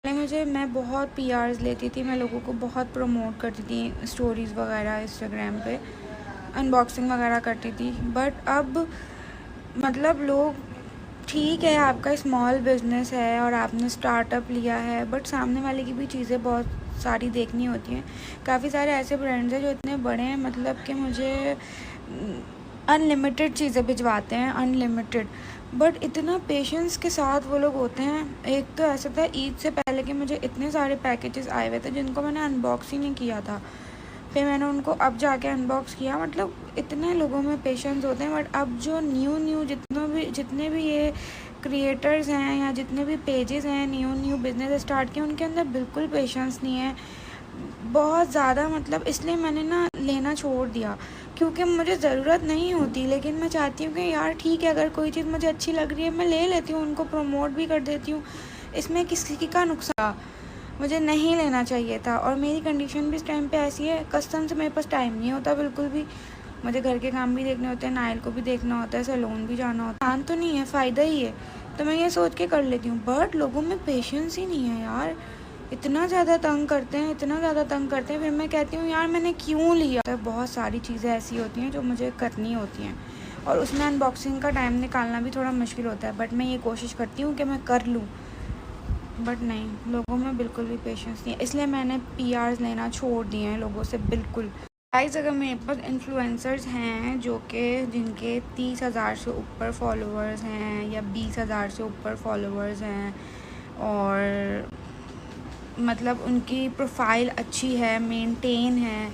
मैं बहुत पीआर्स लेती थी, मैं लोगों को बहुत प्रमोट करती थी स्टोरीज़ वगैरह इंस्टाग्राम पे, अनबॉक्सिंग वगैरह करती थी। बट अब मतलब लोग, ठीक है आपका स्मॉल बिजनेस है और आपने स्टार्टअप लिया है, बट सामने वाले की भी चीज़ें बहुत सारी देखनी होती हैं। काफ़ी सारे ऐसे ब्रांड्स हैं जो इतने बड़े हैं, मतलब कि मुझे अनलिमिटेड चीज़ें भिजवाते हैं, अनलिमिटेड, बट इतना पेशेंस के साथ वो लोग होते हैं। एक तो ऐसा था ईद से पहले कि मुझे इतने सारे पैकेजेस आए हुए थे जिनको मैंने अनबॉक्स ही नहीं किया था, फिर मैंने उनको अब जाके अनबॉक्स किया। मतलब इतने लोगों में पेशेंस होते हैं। बट अब जो न्यू जितने भी ये क्रिएटर्स हैं या जितने भी पेजेस हैं न्यू बिज़नेस स्टार्ट किए, उनके अंदर बिल्कुल पेशेंस नहीं है, बहुत ज़्यादा। मतलब इसलिए मैंने ना लेना छोड़ दिया, क्योंकि मुझे ज़रूरत नहीं होती, लेकिन मैं चाहती हूँ कि यार ठीक है, अगर कोई चीज़ मुझे अच्छी लग रही है मैं ले लेती हूँ, उनको प्रमोट भी कर देती हूँ, इसमें किसी का नुकसान। मुझे नहीं लेना चाहिए था। और मेरी कंडीशन भी इस टाइम पे ऐसी है, कसम से मेरे पास टाइम नहीं होता बिल्कुल भी। मुझे घर के काम भी देखने होते हैं, नाइल को भी देखना होता है, सैलून भी जाना होता है। नुकसान तो नहीं है, फ़ायदा ही है, तो मैं ये सोच के कर लेती हूँ। बट लोगों में पेशेंस ही नहीं है यार, इतना ज़्यादा तंग करते हैं, इतना ज़्यादा तंग करते हैं। फिर मैं कहती हूँ यार मैंने क्यों लिया। तो बहुत सारी चीज़ें ऐसी होती हैं जो मुझे करनी होती हैं, और उसमें अनबॉक्सिंग का टाइम निकालना भी थोड़ा मुश्किल होता है। बट मैं ये कोशिश करती हूँ कि मैं कर लूँ, बट नहीं, लोगों में बिल्कुल भी पेशेंस नहीं है। इसलिए मैंने पीआर्स लेना छोड़ दिए हैं लोगों से बिल्कुल। गाइस, अगर मेरे पास इन्फ्लुएंसर्स हैं जो कि जिनके 30,000 से ऊपर फॉलोअर्स हैं या 20,000 से ऊपर फॉलोअर्स हैं, और मतलब उनकी प्रोफाइल अच्छी है, मेंटेन है,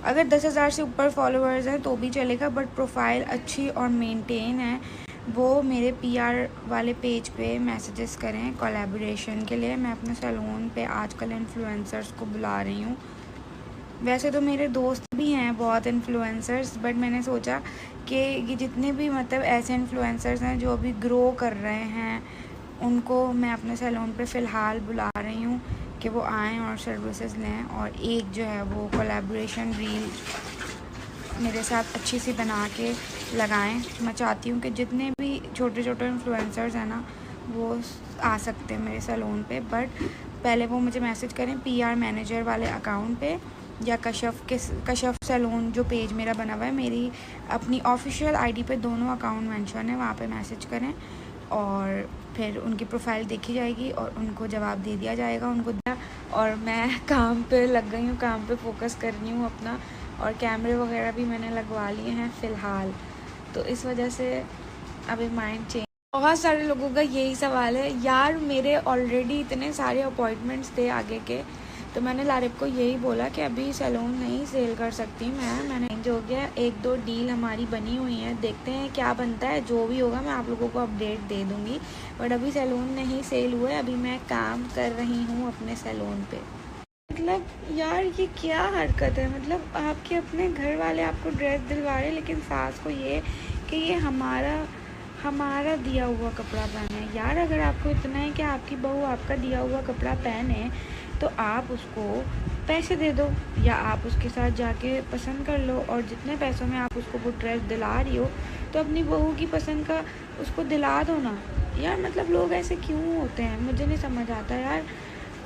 अगर 10,000 से ऊपर फॉलोअर्स हैं तो भी चलेगा, बट प्रोफाइल अच्छी और मेंटेन है, वो मेरे पीआर वाले पेज पे मैसेजेस करें कोलैबोरेशन के लिए। मैं अपने सैलून पे आजकल इन्फ्लुएंसर्स को बुला रही हूँ। वैसे तो मेरे दोस्त भी हैं बहुत इन्फ्लुएंसर्स, बट मैंने सोचा कि ये जितने भी मतलब ऐसे इन्फ्लुएंसर्स हैं जो अभी ग्रो कर रहे हैं, उनको मैं अपने सैलून पे फ़िलहाल बुला रही हूँ कि वो आएँ और सर्विसेज लें, और एक जो है वो कोलैबोरेशन रील मेरे साथ अच्छी सी बना के लगाएं। मैं चाहती हूँ कि जितने भी छोटे छोटे इन्फ्लुएंसर्स हैं ना, वो आ सकते हैं मेरे सैलून पे, बट पहले वो मुझे मैसेज करें पीआर मैनेजर वाले अकाउंट पे, या कशफ सैलून जो पेज मेरा बना हुआ है, मेरी अपनी ऑफिशियल आईडी पे दोनों अकाउंट मेंशन है, वहाँ पे मैसेज करें, और फिर उनकी प्रोफाइल देखी जाएगी और उनको जवाब दे दिया जाएगा उनको। और मैं काम पे लग गई हूँ, काम पे फोकस कर रही हूँ अपना, और कैमरे वगैरह भी मैंने लगवा लिए हैं फ़िलहाल। तो इस वजह से अभी माइंड चेंज। बहुत सारे लोगों का यही सवाल है यार, मेरे ऑलरेडी इतने सारे अपॉइंटमेंट्स थे आगे के, तो मैंने लारिब को यही बोला कि अभी सैलून नहीं सेल कर सकती मैंने जो हो गया, 1-2 डील हमारी बनी हुई है, देखते हैं क्या बनता है, जो भी होगा मैं आप लोगों को अपडेट दे दूँगी। बट अभी सैलून नहीं सेल हुआ है, अभी मैं काम कर रही हूँ अपने सैलून पे। मतलब यार ये क्या हरकत है, मतलब आपके अपने घर वाले आपको ड्रेस दिलवा रहे, लेकिन सास को ये कि ये हमारा दिया हुआ कपड़ा पहने। यार अगर आपको इतना है कि आपकी बहू आपका दिया हुआ कपड़ा पहने, तो आप उसको पैसे दे दो, या आप उसके साथ जाके पसंद कर लो, और जितने पैसों में आप उसको वो ड्रेस दिला रही हो, तो अपनी बहू की पसंद का उसको दिला दो ना। यार मतलब लोग ऐसे क्यों होते हैं, मुझे नहीं समझ आता यार,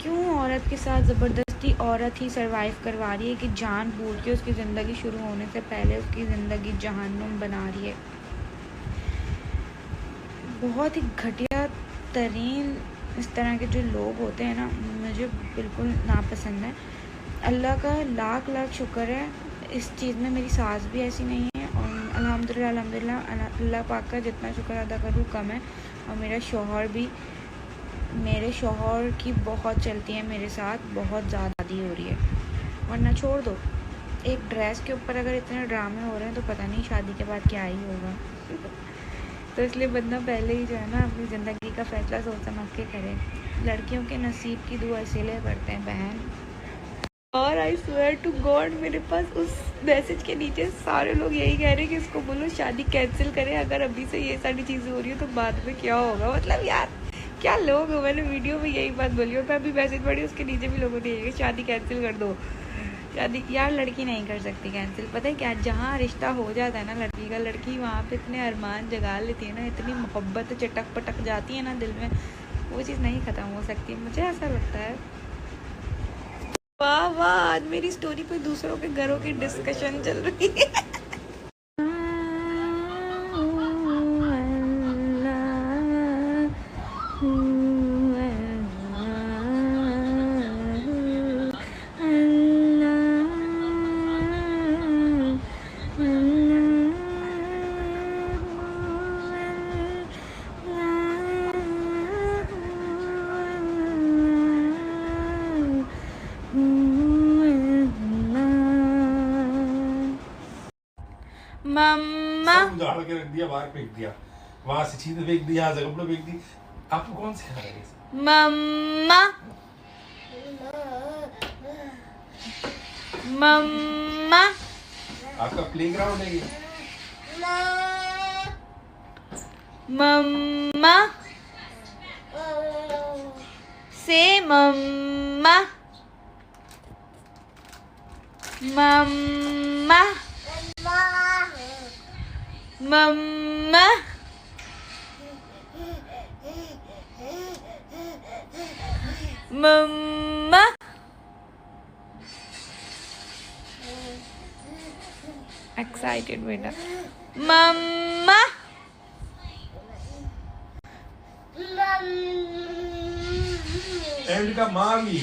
क्यों औरत के साथ ज़बरदस्ती औरत ही सरवाइव करवा रही है कि जान बूझ के उसकी ज़िंदगी शुरू होने से पहले उसकी ज़िंदगी जहन्नुम बना रही है। बहुत ही घटिया तरीन इस तरह के जो लोग होते हैं ना, मुझे बिल्कुल नापसंद है। अल्लाह का लाख लाख शुक्र है, इस चीज़ में मेरी सास भी ऐसी नहीं है, और अल्हम्दुलिल्लाह अल्लाह पाक का जितना शुक्र अदा करूँ कम है। और मेरे शौहर की बहुत चलती है मेरे साथ, बहुत ज़्यादा हो रही है, वरना छोड़ दो। एक ड्रेस के ऊपर अगर इतने ड्रामे हो रहे हैं तो पता नहीं शादी के बाद क्या ही होगा। तो इसलिए बंदा पहले ही जो है ना अपनी ज़िंदगी का फ़ैसला सोच समझ के करे। लड़कियों के नसीब की दुआ इसीलिए करते हैं बहन। और आई स्वेयर टू गॉड, मेरे पास उस मैसेज के नीचे सारे लोग यही कह रहे हैं कि इसको बोलो शादी कैंसिल करें, अगर अभी से ये सारी चीज़ें हो रही है तो बाद में क्या होगा। मतलब यार क्या लोग हो, मैंने वीडियो में यही बात बोली, और मैं अभी मैसेज पढ़ी उसके नीचे भी लोगों ने यही शादी कैंसिल कर दो। शादी यार लड़की नहीं कर सकती कैंसिल, पता है क्या, जहाँ रिश्ता हो जाता है ना लड़की का, लड़की वहाँ पे इतने अरमान जगा लेती है ना, इतनी मोहब्बत चटक पटक जाती है ना दिल में, वो चीज़ नहीं ख़त्म हो सकती, मुझे ऐसा लगता है। वाह वाह, आज मेरी स्टोरी पे दूसरों के घरों की डिस्कशन चल रही है। मम्मा सब उजाड़ के रख दिया, बाहर फेंक दिया, वहां से चीजें फेंक दी, यहाँ से कपड़े फेंक दी। आपको कौन सिखा रहा है ये सब? मम्मा मम्मा आपका प्लेग्राउंड है ये। मम्मा से मम्मा मम्मा मम्मा मम्मा एक्साइटेड बेटा। मम्मा एंड का मामी।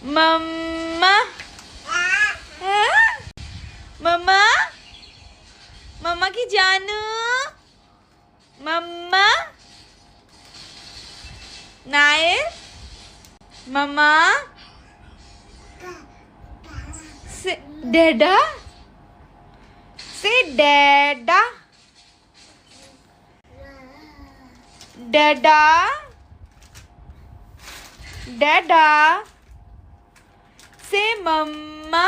मम्मा मम्मा मम्मा की जानू मम्मा नायर मम्मा से डैडा से डैडा डैडा डैडा से मम्मा